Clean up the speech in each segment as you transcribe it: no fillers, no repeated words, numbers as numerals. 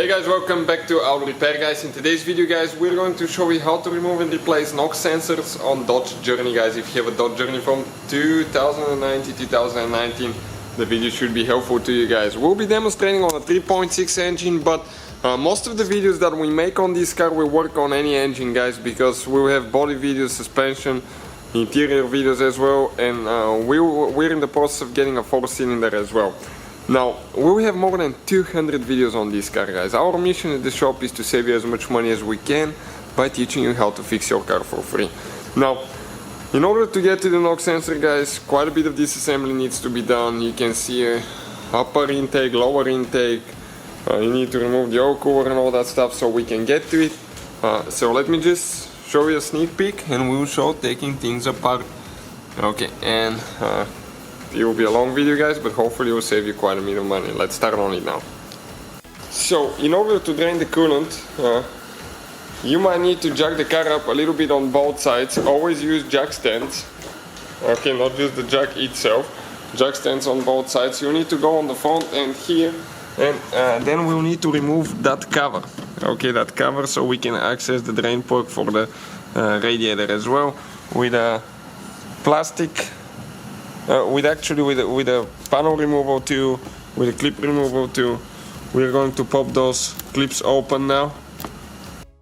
Hey guys, welcome back to Auto Repair guys. In today's video guys, we're going to show you how to remove and replace NOx sensors on Dodge Journey guys. If you have a Dodge Journey from 2019, the video should be helpful to you guys. We'll be demonstrating on a 3.6 engine, but most of the videos that we make on this car will work on any engine guys, because we'll have body videos, suspension, interior videos as well, and we're in the process of getting a 4-cylinder as well. Now, we have more than 200 videos on this car guys. Our mission at the shop is to save you as much money as we can by teaching you how to fix your car for free. Now, in order to get to the NOx sensor guys, quite a bit of disassembly needs to be done. You can see upper intake, lower intake, you need to remove the oil cooler and all that stuff so we can get to it. So let me just show you a sneak peek and we'll show taking things apart. Okay, and it will be a long video guys, but hopefully it will save you quite a bit of money. Let's start on it now. So in order to drain the coolant, you might need to jack the car up a little bit on both sides. Always use jack stands, okay, not just the jack itself. Jack stands on both sides. You need to go on the front end here, and then we'll need to remove that cover, okay, that cover, so we can access the drain port for the radiator as well, with a plastic, with a panel removal tool, with a clip removal tool. We're going to pop those clips open now.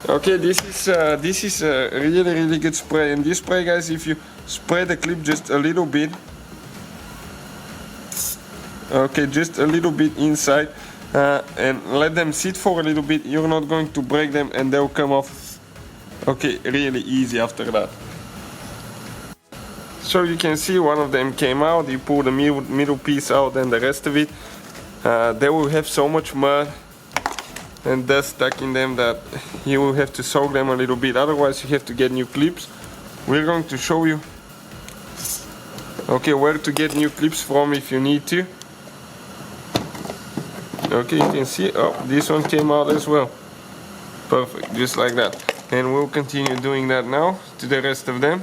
Okay, this is a really good spray, and this spray guys, if you spray the clip just a little bit, okay, just a little bit inside, and let them sit for a little bit, you're not going to break them and they'll come off, okay, really easy after that. So you can see one of them came out. You pull the middle piece out and the rest of it, they will have so much mud and dust stuck in them that you will have to soak them a little bit, otherwise you have to get new clips. We're going to show you, okay, where to get new clips from if you need to. Okay, you can see, oh, this one came out as well. Perfect, just like that. And we'll continue doing that now to the rest of them.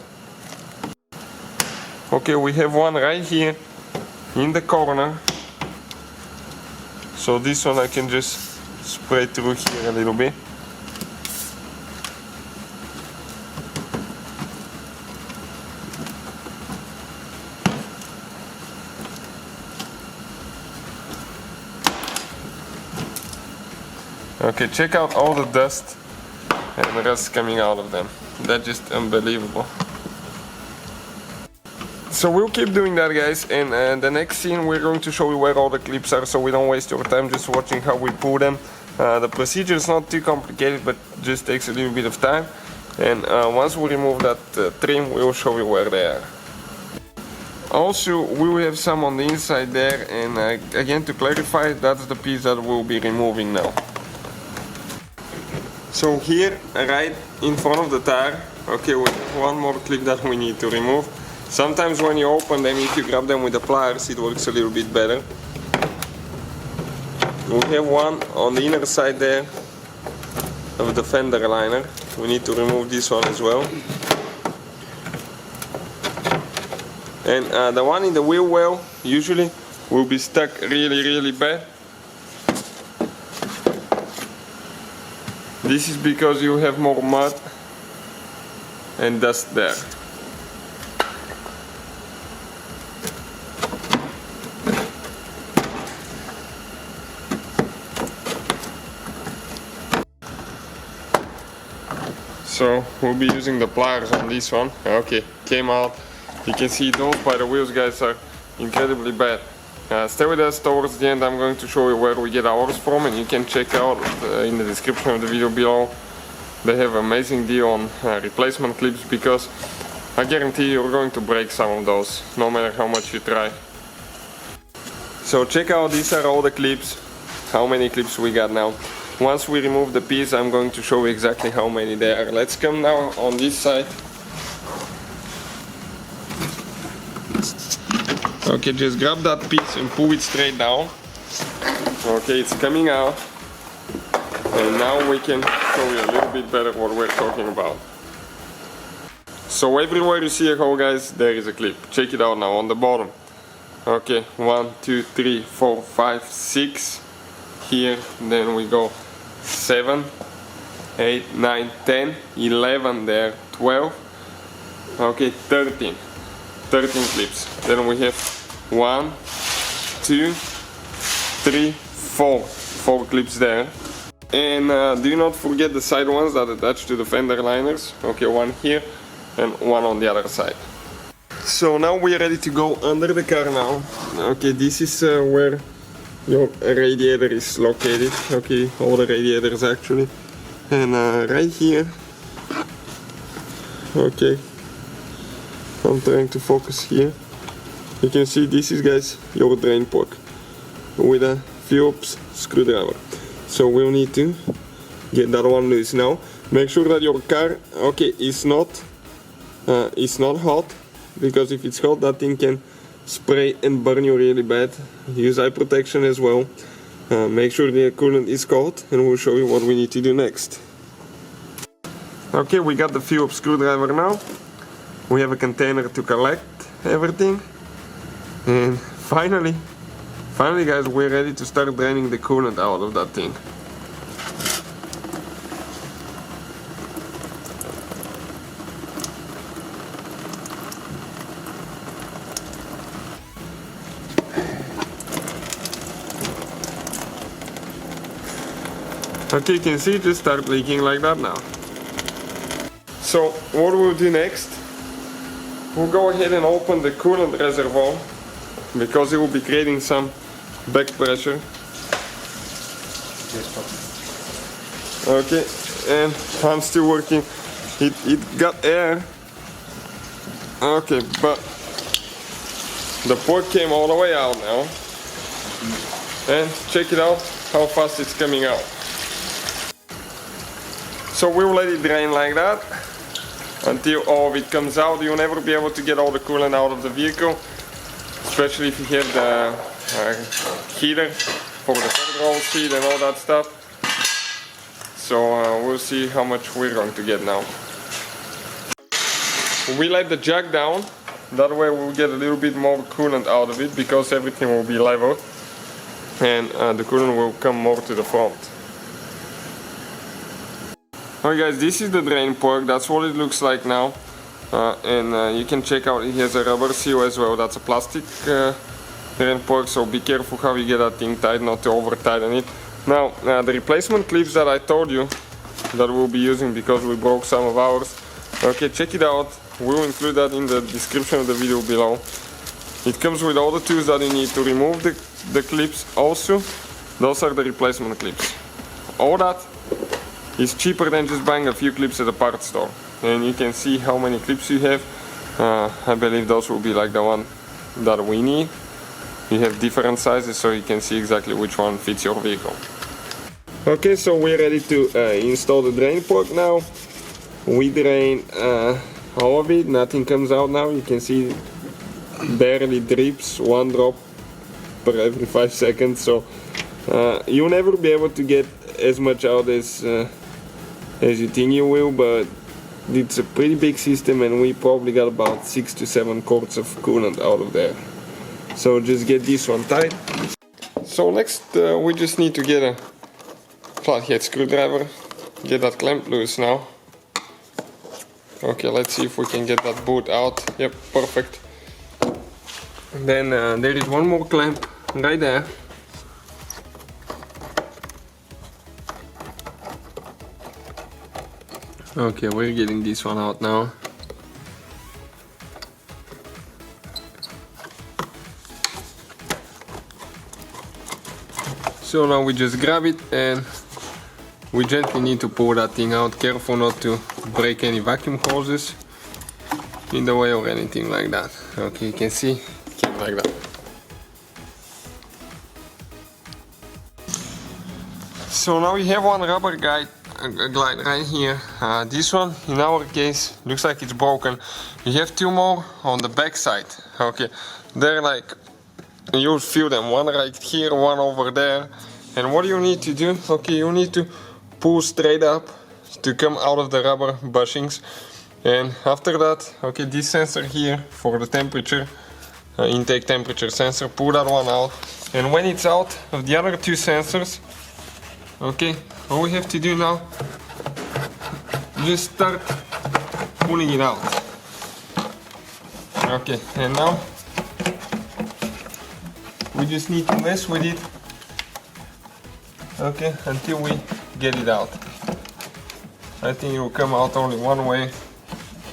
Okay, we have one right here in the corner. So this one I can just spray through here a little bit. Okay, check out all the dust and the rest coming out of them. That's just unbelievable. So we'll keep doing that guys, and the next scene we're going to show you where all the clips are, so we don't waste your time just watching how we pull them. The procedure is not too complicated, but just takes a little bit of time, and once we remove that trim, we'll show you where they are. Also, we will have some on the inside there, and again, to clarify, that's the piece that we'll be removing now. So here, right in front of the tire, okay, we have one more clip that we need to remove. Sometimes when you open them, if you grab them with the pliers, it works a little bit better. We have one on the inner side there of the fender liner. We need to remove this one as well. And the one in the wheel well usually will be stuck really bad. This is because you have more mud and dust there. So we'll be using the pliers on this one. Okay, came out. You can see those by the wheels guys are incredibly bad. Stay with us towards the end. I'm going to show you where we get ours from, and you can check out in the description of the video below. They have an amazing deal on replacement clips, because I guarantee you're going to break some of those, no matter how much you try. So check out, these are all the clips, how many clips we got now. Once we remove the piece, I'm going to show you exactly how many there are. Let's come now on this side. Okay, just grab that piece and pull it straight down. Okay, it's coming out. And now we can show you a little bit better what we're talking about. So everywhere you see a hole guys, there is a clip. Check it out now on the bottom. Okay, 1, 2, 3, 4, 5, 6 here, then we go 7, 8, 9, 10, 11 there, 12, okay, 13 clips. Then we have 1, 2, 3, 4 clips there. And do not forget the side ones that attach to the fender liners. Okay, one here and one on the other side. So now we're ready to go under the car now. Okay, this is where your radiator is located. Okay, all the radiators actually. And right here, okay, I'm trying to focus here. You can see this is, guys, your drain plug with a Phillips screwdriver. So we'll need to get that one loose now. Make sure that your car, okay, is not hot, because if it's hot, that thing can spray and burn you really bad. Use eye protection as well. Make sure the coolant is cold, and we'll show you what we need to do next. Okay, we got the Phillips screwdriver now. We have a container to collect everything, and finally guys, we're ready to start draining the coolant out of that thing. Okay, you can see it just start leaking like that now. So what we'll do next, we'll go ahead and open the coolant reservoir, because it will be creating some back pressure. Okay, and I'm still working. It got air. Okay, but the plug came all the way out now. And check it out how fast it's coming out. So we'll let it drain like that until all of it comes out. You'll never be able to get all the coolant out of the vehicle, especially if you have the heater for the third roll seat and all that stuff. So we'll see how much we're going to get now. We let the jack down, that way we'll get a little bit more coolant out of it, because everything will be level and the coolant will come more to the front. Alright guys, this is the drain plug, that's what it looks like now. And you can check out, it has a rubber seal as well. That's a plastic drain plug, so be careful how you get that thing tight, not to over tighten it. Now the replacement clips that I told you that we'll be using, because we broke some of ours, okay, check it out. We'll include that in the description of the video below. It comes with all the tools that you need to remove the clips. Also, those are the replacement clips. All that is cheaper than just buying a few clips at a parts store. And you can see how many clips you have. I believe those will be like the one that we need. You have different sizes, so you can see exactly which one fits your vehicle. Okay, so we're ready to install the drain plug now. We drain all of it, nothing comes out now. You can see it barely drips, one drop per every 5 seconds. So you'll never be able to get as much out as you think you will, but it's a pretty big system, and we probably got about 6 to 7 quarts of coolant out of there. So just get this one tight. So next we just need to get a flathead screwdriver, get that clamp loose now. Okay, let's see if we can get that boot out. Yep, perfect. And then there is one more clamp right there. Okay, we're getting this one out now. So now we just grab it and we gently need to pull that thing out. Careful not to break any vacuum hoses in the way or anything like that. Okay, you can see it came like that. So now we have one rubber glide right here. This one, in our case, looks like it's broken. You have 2 more on the back side. Okay, they're like, you'll feel them, one right here, one over there. And what you need to do, okay, you need to pull straight up to come out of the rubber bushings. And after that, okay, this sensor here for the temperature, intake temperature sensor, pull that one out. And when it's out of the other 2 sensors, Okay, all we have to do now, just start pulling it out. Okay, and now we just need to mess with it, okay, until we get it out. I think it will come out only one way,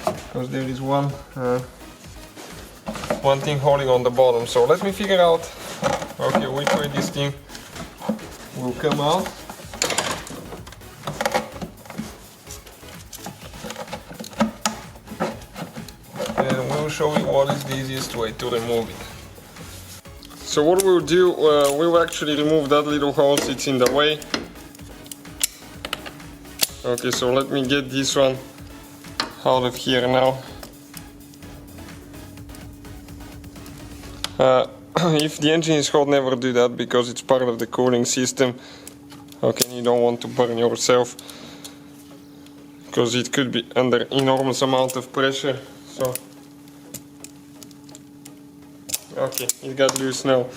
because there is one thing holding on the bottom. So let me figure out, okay, which way this thing will come out. And we'll show you what is the easiest way to remove it. So what we'll do, we'll actually remove that little hose, it's in the way. Okay, so let me get this one out of here now. If the engine is hot, never do that because it's part of the cooling system. Okay, you don't want to burn yourself because it could be under enormous amount of pressure. So, okay, it got loose now.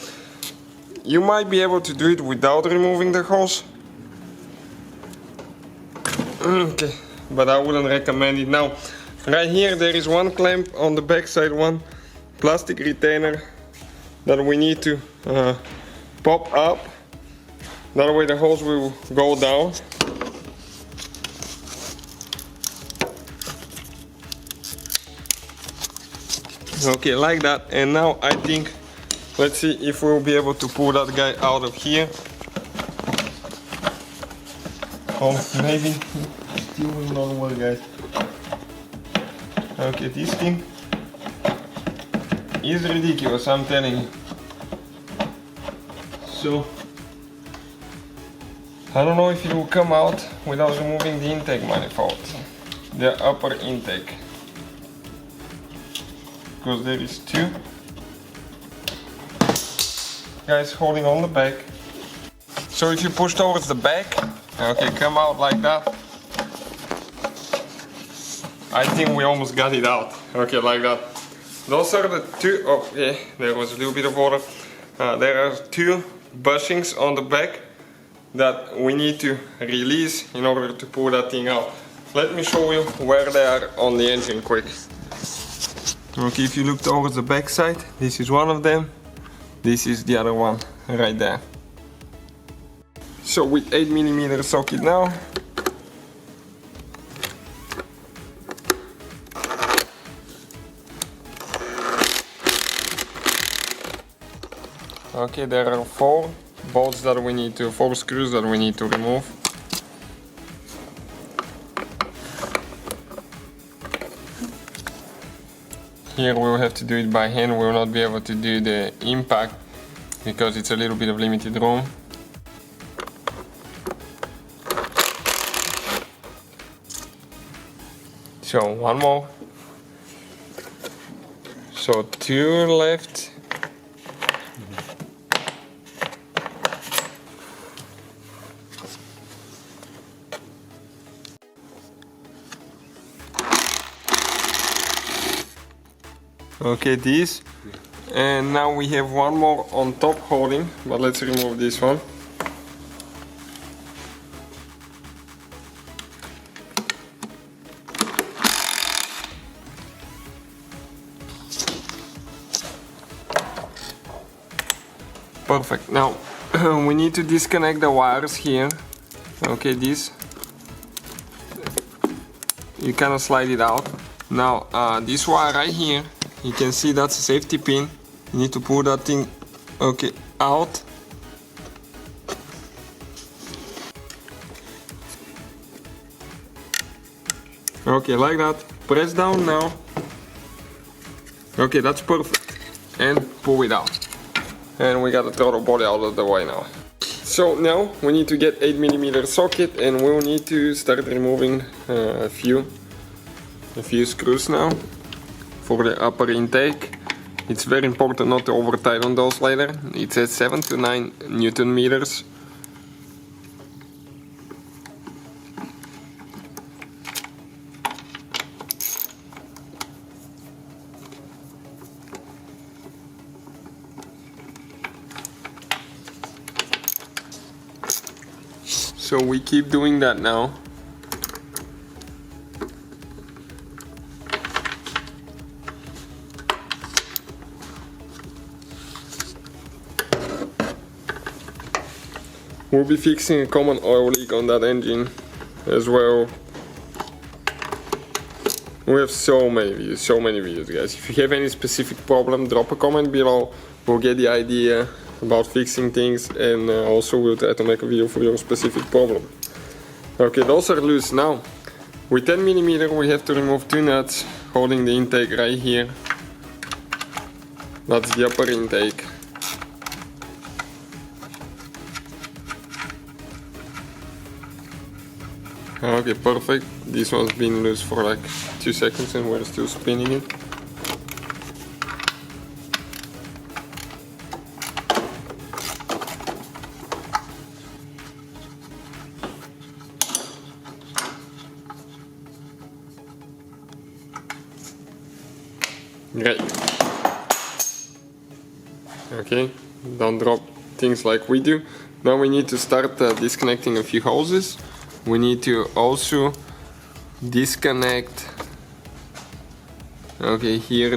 You might be able to do it without removing the hose. Okay, but I wouldn't recommend it now. Right here there is one clamp on the back side, one plastic retainer that we need to pop up. That way the hose will go down. Okay, like that. And now I think, let's see if we'll be able to pull that guy out of here. Oh, maybe it still will not work, guys. Okay, this thing is ridiculous, I'm telling you. So, I don't know if it will come out without removing the intake manifold, the upper intake, because there is two guys holding on the back. So if you push towards the back, okay, come out like that. I think we almost got it out. Okay, like that. Those are the two, oh yeah, there was a little bit of water. There are two bushings on the back that we need to release in order to pull that thing out. Let me show you where they are on the engine quick. Okay, if you look towards the back side, this is one of them. This is the other one, right there. So with 8mm socket now. Okay, there are four bolts that we need to, four screws that we need to remove. Here we will have to do it by hand, we will not be able to do the impact because it's a little bit of limited room. So one more. So two left. Okay, this. And now we have one more on top holding, but let's remove this one. Perfect. Now we need to disconnect the wires here. Okay, this. You kind slide it out. Now this wire right here, you can see that's a safety pin. You need to pull that thing, okay, out. Okay, like that. Press down now. Okay, that's perfect. And pull it out. And we got the throttle body out of the way now. So now we need to get 8mm socket and we'll need to start removing a few screws now for the upper intake. It's very important not to over tight on those later. It says 7 to 9 Newton meters. So we keep doing that now. We'll be fixing a common oil leak on that engine as well. We have so many videos guys. If you have any specific problem, drop a comment below. We'll get the idea about fixing things, and also we'll try to make a video for your specific problem. Okay, those are loose now. With 10mm we have to remove 2 nuts holding the intake right here. That's the upper intake. Okay, perfect. This one's been loose for like 2 seconds and we're still spinning it. Great. Okay, don't drop things like we do. Now we need to start disconnecting a few hoses. We need to also disconnect, okay, here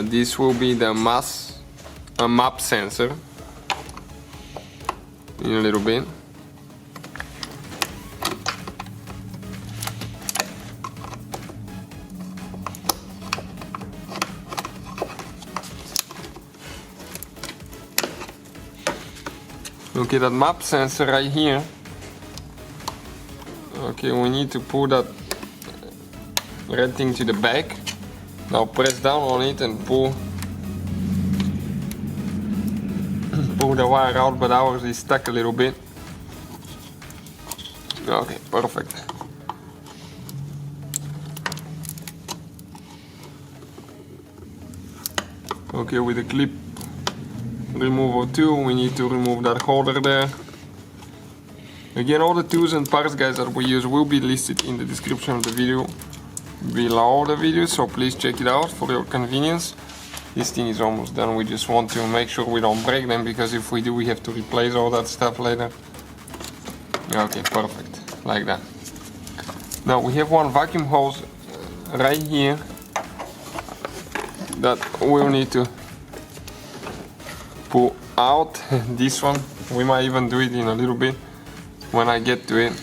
this will be the map sensor in a little bit. Okay, that map sensor right here. Okay, we need to pull that red thing to the back. Now press down on it and pull the wire out, but ours is stuck a little bit. Okay, perfect. Okay, with the clip removal tool we need to remove that holder there. Again, all the tools and parts guys that we use will be listed in the description of the video below the video, so please check it out for your convenience. This thing is almost done. We just want to make sure we don't break them, because if we do we have to replace all that stuff later. Okay, perfect, like that. Now we have one vacuum hose right here that we'll need to pull out. This one, we might even do it in a little bit when I get to it.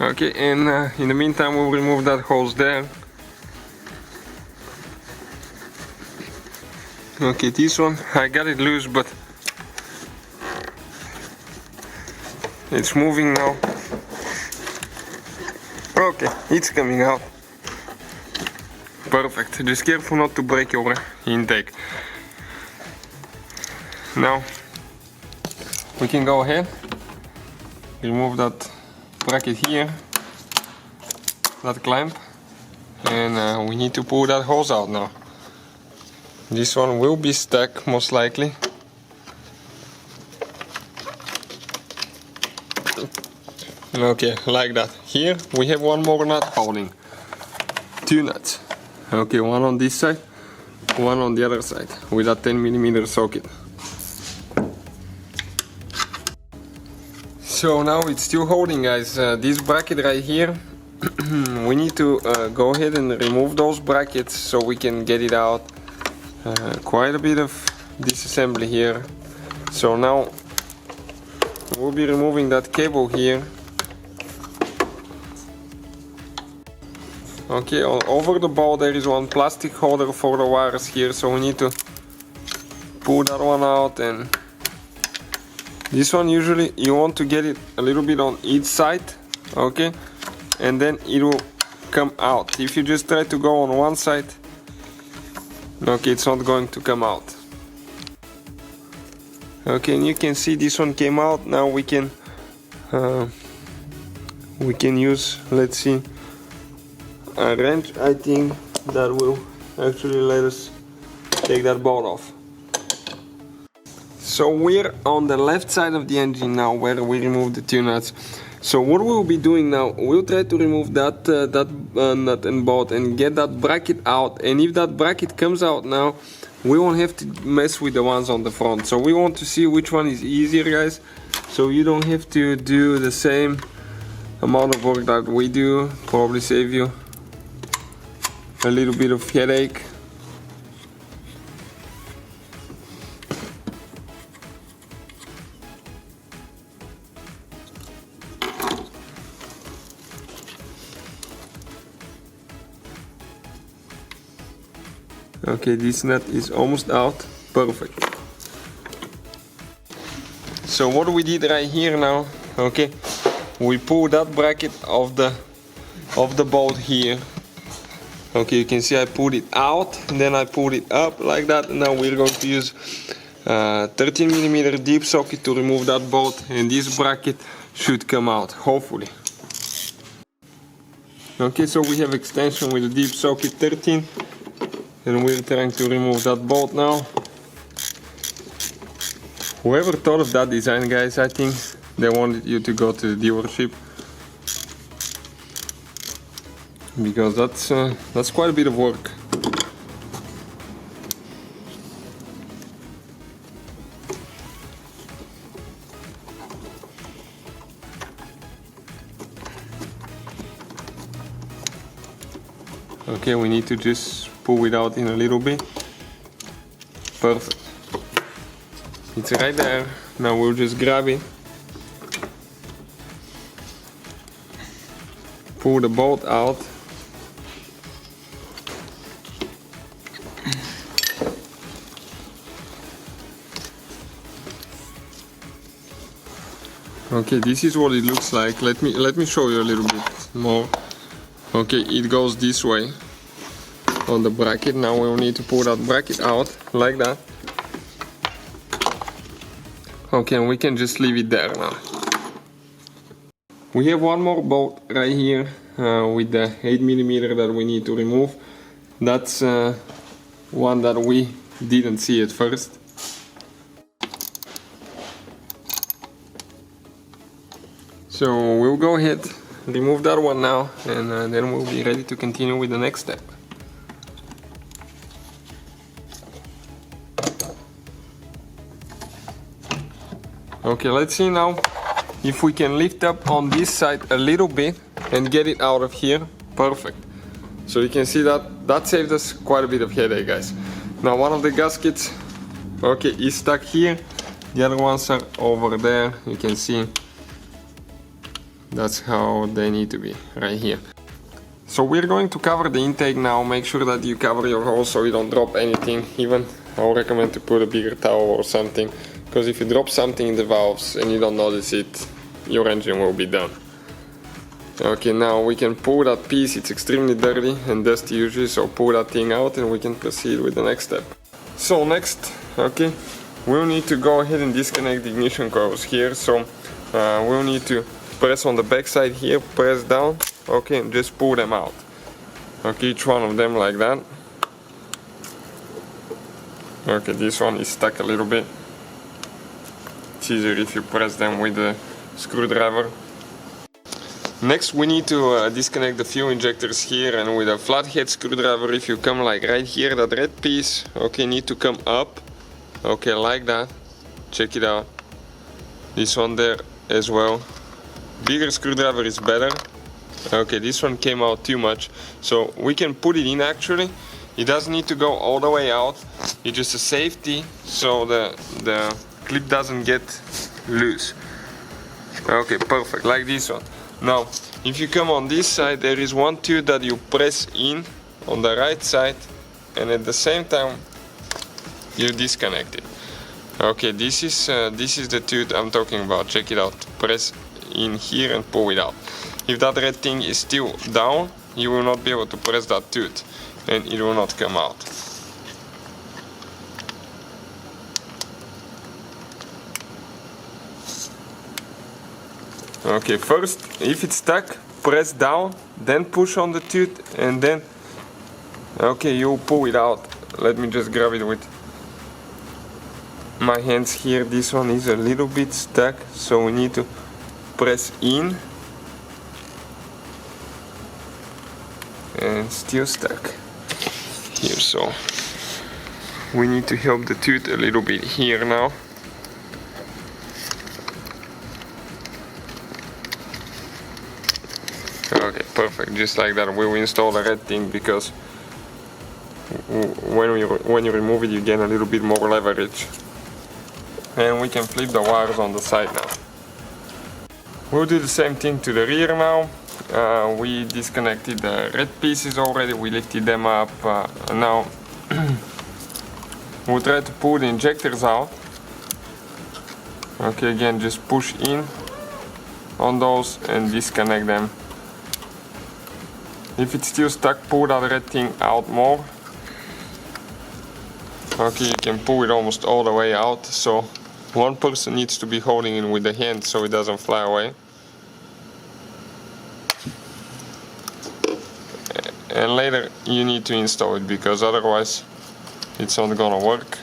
Okay, and in the meantime we'll remove that hose there. Okay, this one, I got it loose, but it's moving now. Okay, it's coming out. Perfect, just careful not to break your intake. Now we can go ahead, remove that bracket here, that clamp, and we need to pull that hose out now. This one will be stuck most likely. Okay, like that. Here we have one more nut holding 2 nuts. Okay, one on this side, one on the other side with a 10mm socket. So now it's still holding guys. This bracket right here, we need to go ahead and remove those brackets so we can get it out. Quite a bit of disassembly here. So now we'll be removing that cable here. Okay, over the bowl there is one plastic holder for the wires here, so we need to pull that one out. And this one, usually you want to get it a little bit on each side, okay, and then it will come out. If you just try to go on one side, okay, it's not going to come out. Okay, and you can see this one came out. Now we can use, let's see, a wrench, I think, that will actually let us take that bolt off. So we're on the left side of the engine now, where we removed the 2 nuts. So what we'll be doing now, we'll try to remove that nut and bolt and get that bracket out. And if that bracket comes out now, we won't have to mess with the ones on the front. So we want to see which one is easier, guys, so you don't have to do the same amount of work that we do. Probably save you a little bit of headache. Okay, this nut is almost out. Perfect. So what we did right here now, okay, we pull that bracket of the bolt here. Okay, you can see I pulled it out and then I pulled it up like that. And now we're going to use 13mm deep socket to remove that bolt, and this bracket should come out, hopefully. Okay, so we have extension with the deep socket 13. And we're trying to remove that bolt now. Whoever thought of that design, guys, I think they wanted you to go to the dealership, because that's quite a bit of work. Okay, we need to just pull it out in a little bit. Perfect. It's right there. Now we'll just grab it. Pull the bolt out. Okay, this is what it looks like. Let me show you a little bit more. Okay, it goes this way on the bracket. Now we'll need to pull that bracket out like that. Okay, and we can just leave it there now. We have one more bolt right here with the 8mm that we need to remove. That's one that we didn't see at first. So we'll go ahead, remove that one now, and then we'll be ready to continue with the next step. Okay, let's see now if we can lift up on this side a little bit and get it out of here. Perfect. So you can see that saved us quite a bit of headache, guys. Now one of the gaskets, okay, is stuck here. The other ones are over there. You can see that's how they need to be, right here. So we're going to cover the intake now. Make sure that you cover your hole so you don't drop anything. Even I would recommend to put a bigger towel or something, because if you drop something in the valves and you don't notice it, your engine will be done. Okay, now we can pull that piece. It's extremely dirty and dusty usually, so pull that thing out and we can proceed with the next step. So next, okay, we'll need to go ahead and disconnect the ignition coils here. So we'll need to press on the back side here, press down, okay, and just pull them out. Okay, each one of them like that. Okay, this one is stuck a little bit. It's easier if you press them with the screwdriver. Next we need to disconnect the fuel injectors here, and with a flathead screwdriver, if you come like right here, that red piece, okay, need to come up, okay, like that. Check it out. This one there as well. Bigger screwdriver is better. Okay, this one came out too much, so we can put it in actually. It doesn't need to go all the way out. It's just a safety, so the clip doesn't get loose. Okay, perfect, like this one. Now, if you come on this side, there is one tooth that you press in on the right side, and at the same time you disconnect it. Okay, this is the tooth I'm talking about. Check it out. Press in here and pull it out. If that red thing is still down, you will not be able to press that tooth, and it will not come out. Okay, first, if it's stuck, press down, then push on the tooth, and then, okay, you pull it out. Let me just grab it with my hands here. This one is a little bit stuck, so we need to press in, and still stuck here, so we need to help the tooth a little bit here now. Okay, perfect, just like that. We will install the red thing because when you remove it you gain a little bit more leverage. And we can flip the wires on the side now. We'll do the same thing to the rear now. We disconnected the red pieces already, we lifted them up. Now we'll try to pull the injectors out. Okay, again, just push in on those and disconnect them. If it's still stuck, pull that red thing out more. Okay, you can pull it almost all the way out, so one person needs to be holding it with the hand so it doesn't fly away. And later you need to install it because otherwise it's not gonna work.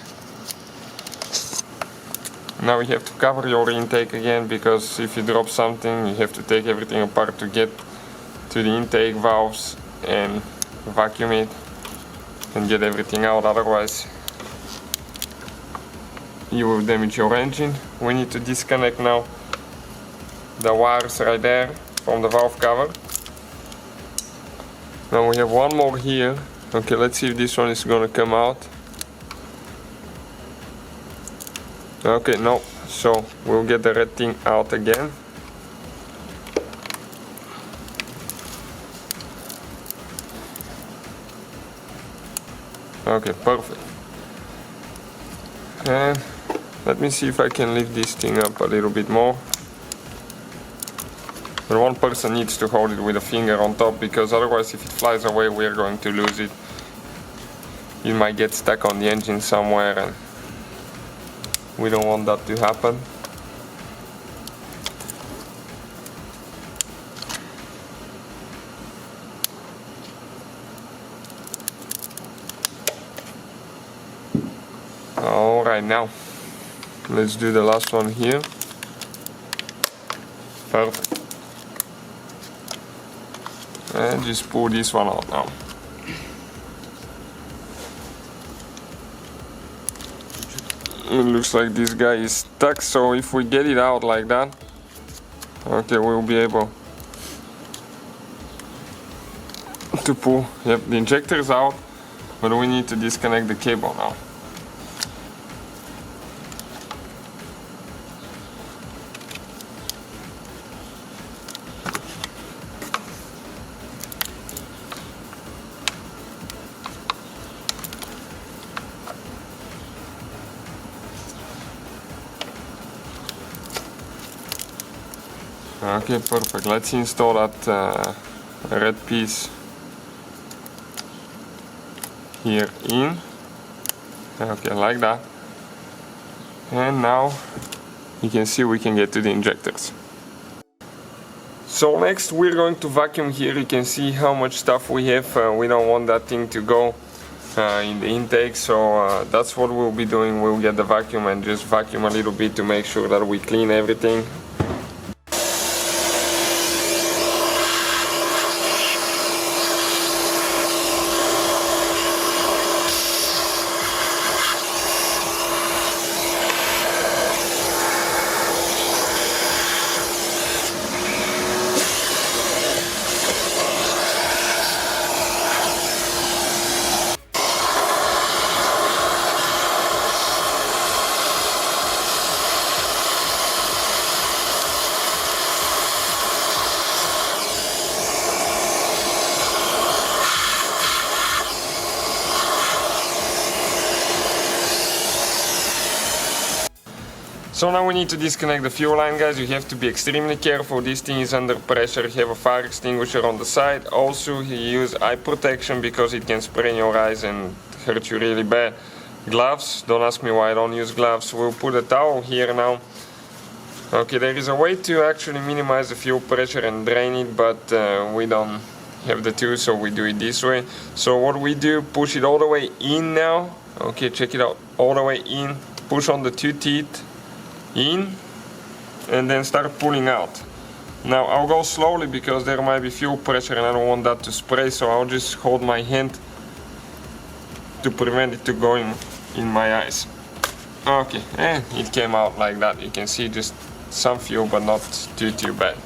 Now you have to cover your intake again because if you drop something you have to take everything apart to get to the intake valves and vacuum it and get everything out, otherwise you will damage your engine. We need to disconnect now the wires right there from the valve cover. Now we have one more here. Okay, let's see if this one is gonna come out. Okay, no, so we'll get the red thing out again. Okay, perfect. And let me see if I can lift this thing up a little bit more. But one person needs to hold it with a finger on top because otherwise if it flies away we are going to lose it. It might get stuck on the engine somewhere and we don't want that to happen. Alright, now let's do the last one here. Perfect. And just pull this one out now. It looks like this guy is stuck, so if we get it out like that, okay, we'll be able to pull. Yep, the injector is out, but we need to disconnect the cable now. Okay, perfect. Let's install that red piece here in. Okay, like that. And now you can see we can get to the injectors. So next we're going to vacuum here. You can see how much stuff we have. We don't want that thing to go in the intake, so that's what we'll be doing. We'll get the vacuum and just vacuum a little bit to make sure that we clean everything. So now we need to disconnect the fuel line, guys. You have to be extremely careful. This thing is under pressure. You have a fire extinguisher on the side. Also, you use eye protection because it can spray in your eyes and hurt you really bad. Gloves, don't ask me why I don't use gloves. We'll put a towel here now. Okay, there is a way to actually minimize the fuel pressure and drain it, but we don't have the tool, so we do it this way. So what we do, push it all the way in now. Okay, check it out, all the way in. Push on the two teeth. In and then start pulling out. Now I'll go slowly because there might be fuel pressure and I don't want that to spray, so I'll just hold my hand to prevent it to going in my eyes. Okay, and it came out like that. You can see just some fuel, but not too bad.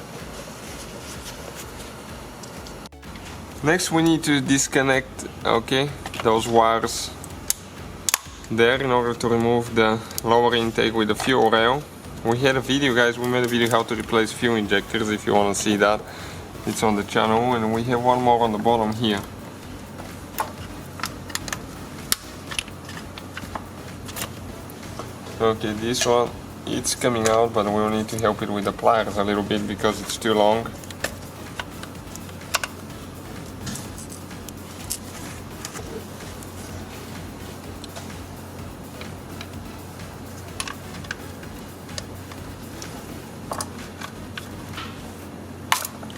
Next we need to disconnect, okay, those wires there in order to remove the lower intake with the fuel rail. We had a video, guys, we made a video how to replace fuel injectors. If you want to see that, it's on the channel. And we have one more on the bottom here. Okay, this one, it's coming out, but we'll need to help it with the pliers a little bit because it's too long.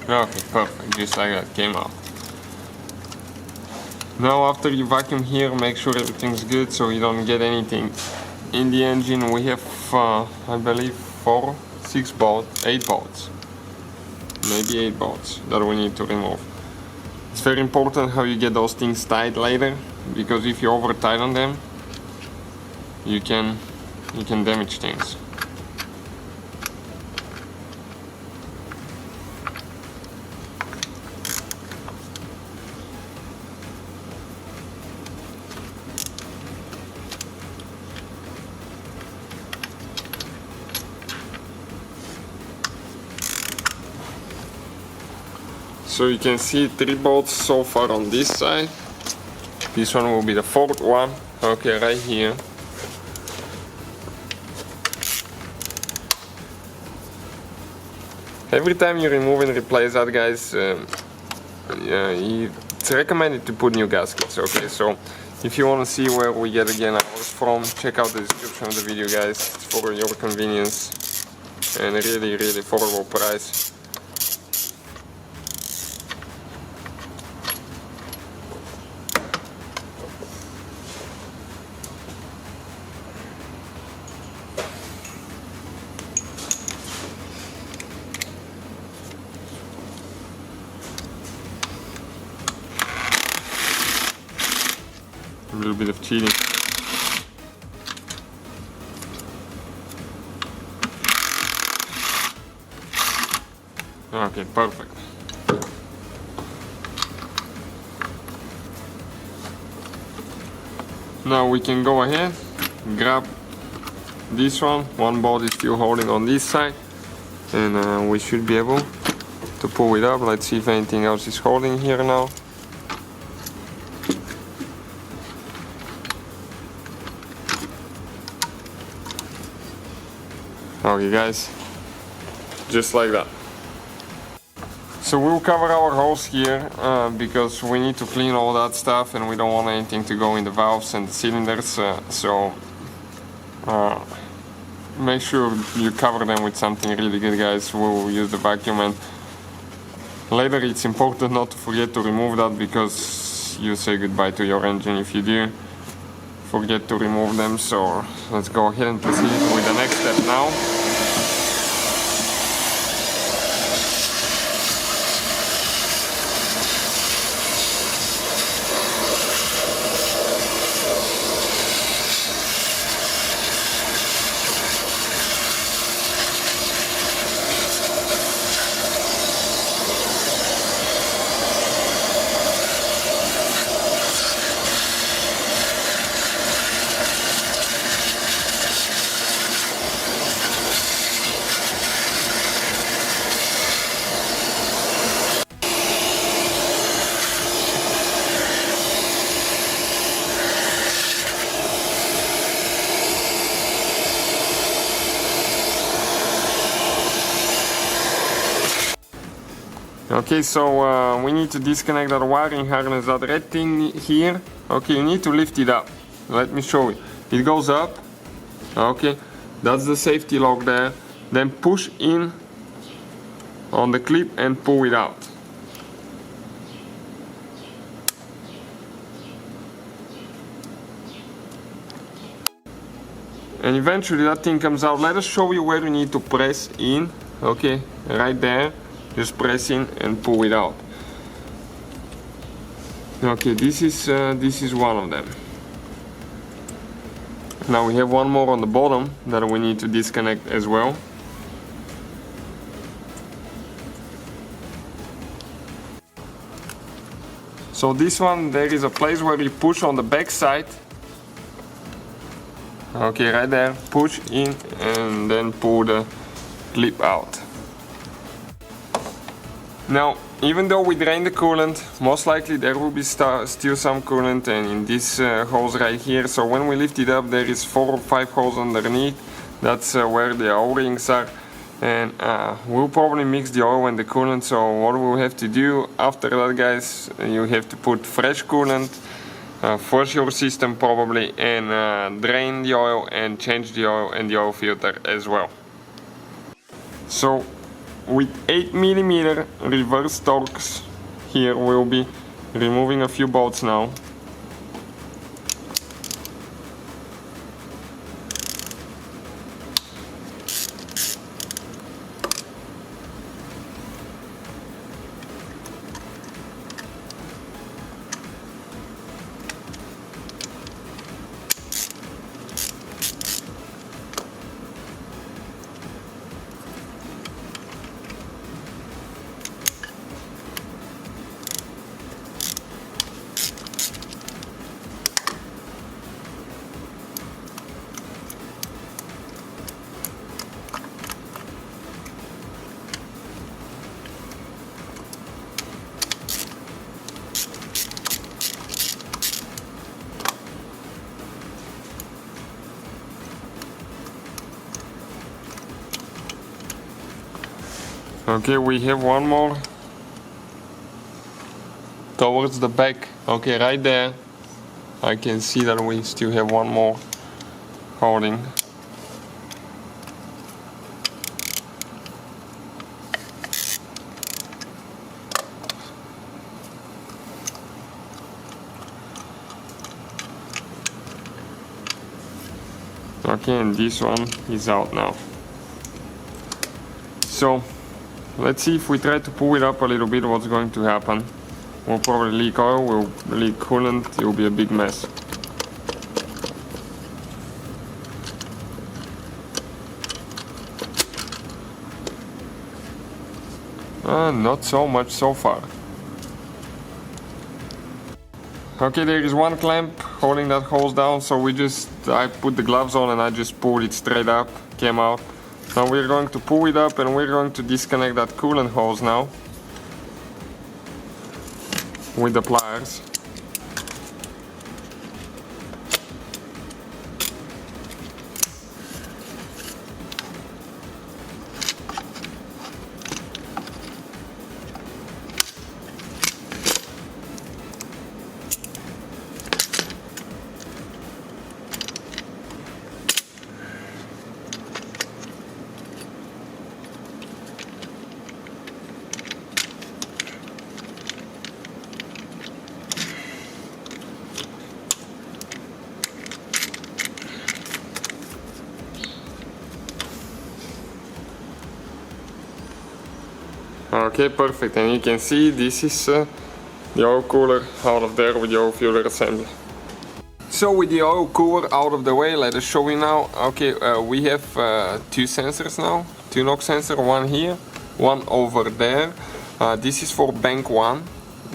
Okay, perfect, just like that, came out. Now after you vacuum here, make sure everything's good so you don't get anything in the engine. We have, I believe, 4, 6 bolts, 8 bolts. Maybe 8 bolts that we need to remove. It's very important how you get those things tight later, because if you over tighten them, you can damage things. So you can see 3 bolts so far on this side. This one will be the 4th one. Okay, right here. Every time you remove and replace that, guys, it's recommended to put new gaskets. Okay, so if you want to see where we get again ours from, check out the description of the video, guys. It's for your convenience and really affordable price. A little bit of cheating. Okay, perfect. Now we can go ahead, grab this one. One bolt is still holding on this side, and we should be able to pull it up. Let's see if anything else is holding here now. Okay, guys, just like that. So we'll cover our hose here because we need to clean all that stuff, and we don't want anything to go in the valves and the cylinders. So make sure you cover them with something really good, guys. We'll use the vacuum, and later it's important not to forget to remove that, because you say goodbye to your engine if you do forget to remove them. So let's go ahead and proceed with the next step now. Okay, so we need to disconnect that wiring harness, that red thing here. Okay, you need to lift it up. Let me show you. It goes up. Okay, that's the safety lock there. Then push in on the clip and pull it out. And eventually that thing comes out. Let us show you where you need to press in. Okay, right there. Just press in and pull it out. Okay, this is one of them. Now we have one more on the bottom that we need to disconnect as well. So this one, there is a place where you push on the back side. Okay, right there, push in and then pull the clip out. Now, even though we drain the coolant, most likely there will be still some coolant and in this hose right here. So when we lift it up, there is 4 or 5 holes underneath. That's where the O-rings are. And we'll probably mix the oil and the coolant. So what we'll have to do after that, guys, you have to put fresh coolant, flush your system probably, and drain the oil and change the oil and the oil filter as well. So with 8mm reverse torques here, we'll be removing a few bolts now. Okay, we have one more towards the back. Okay, right there I can see that we still have one more holding. Okay, and this one is out now. So let's see if we try to pull it up a little bit, what's going to happen. We'll probably leak oil, we'll leak coolant, it will be a big mess. Not so much so far. Okay, there is one clamp holding that hose down, so I put the gloves on and I just pulled it straight up, came out. Now we're going to pull it up and we're going to disconnect that coolant hose now with the pliers. Okay, perfect, and you can see this is the oil cooler out of there with the oil filter assembly. So with the oil cooler out of the way, let us show you now. Okay, we have 2 sensors now, 2 NOx sensors, one here, one over there. This is for bank 1.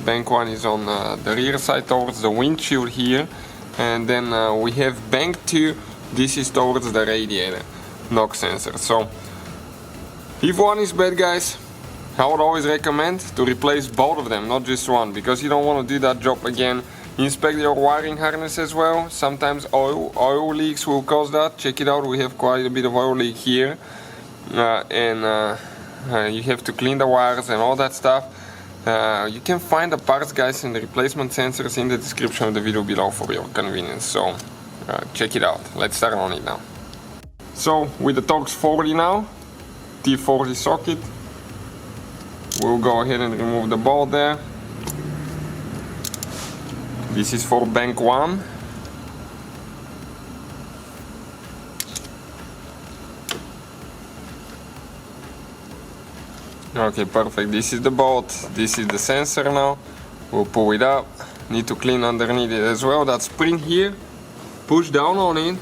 Bank 1 is on the rear side towards the windshield here, and then we have bank 2, this is towards the radiator NOx sensor. So if one is bad, guys, I would always recommend to replace both of them, not just one, because you don't want to do that job again. Inspect your wiring harness as well. Sometimes oil leaks will cause that. Check it out, we have quite a bit of oil leak here, and you have to clean the wires and all that stuff. You can find the parts, guys, and the replacement sensors in the description of the video below for your convenience, so check it out. Let's start on it now. So with the Torx 40 now, T40 socket, we'll go ahead and remove the bolt there. This is for bank 1. Okay, perfect. This is the bolt, this is the sensor now. We'll pull it up. Need to clean underneath it as well. That spring here, push down on it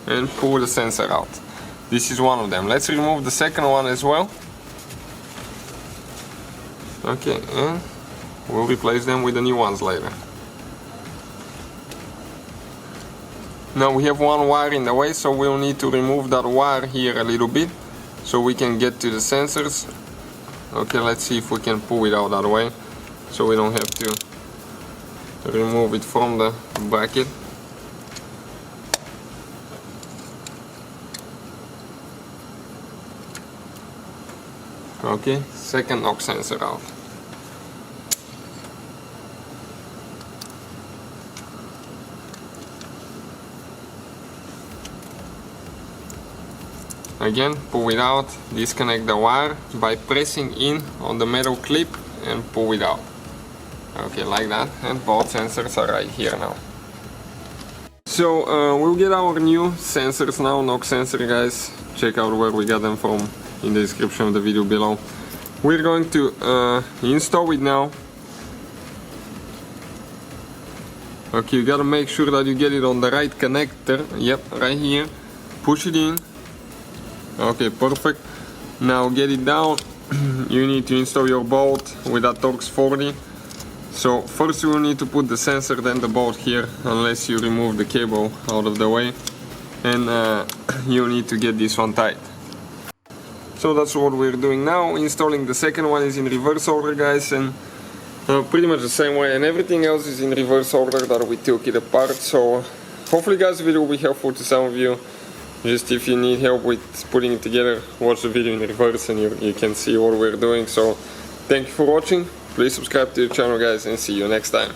and pull the sensor out. This is one of them. Let's remove the second one as well. Okay, and we'll replace them with the new ones later. Now we have one wire in the way, so we'll need to remove that wire here a little bit so we can get to the sensors. Okay, let's see if we can pull it out that way so we don't have to remove it from the bracket. Okay, second knock sensor out. Again, pull it out, disconnect the wire by pressing in on the metal clip and pull it out. Okay, like that, and both sensors are right here now. So we'll get our new sensors now, knock sensor guys. Check out where we got them from in the description of the video below. We're going to install it now. Okay, you gotta make sure that you get it on the right connector. Yep, right here. Push it in. Okay, perfect. Now get it down. You need to install your bolt with that Torx 40. So first you will need to put the sensor, then the bolt here, unless you remove the cable out of the way. And you need to get this one tight. So that's what we're doing now. Installing the second one is in reverse order guys, and pretty much the same way, and everything else is in reverse order that we took it apart. So hopefully guys the video will be helpful to some of you. Just if you need help with putting it together, watch the video in reverse and you can see what we're doing. So thank you for watching, please subscribe to the channel guys, and see you next time.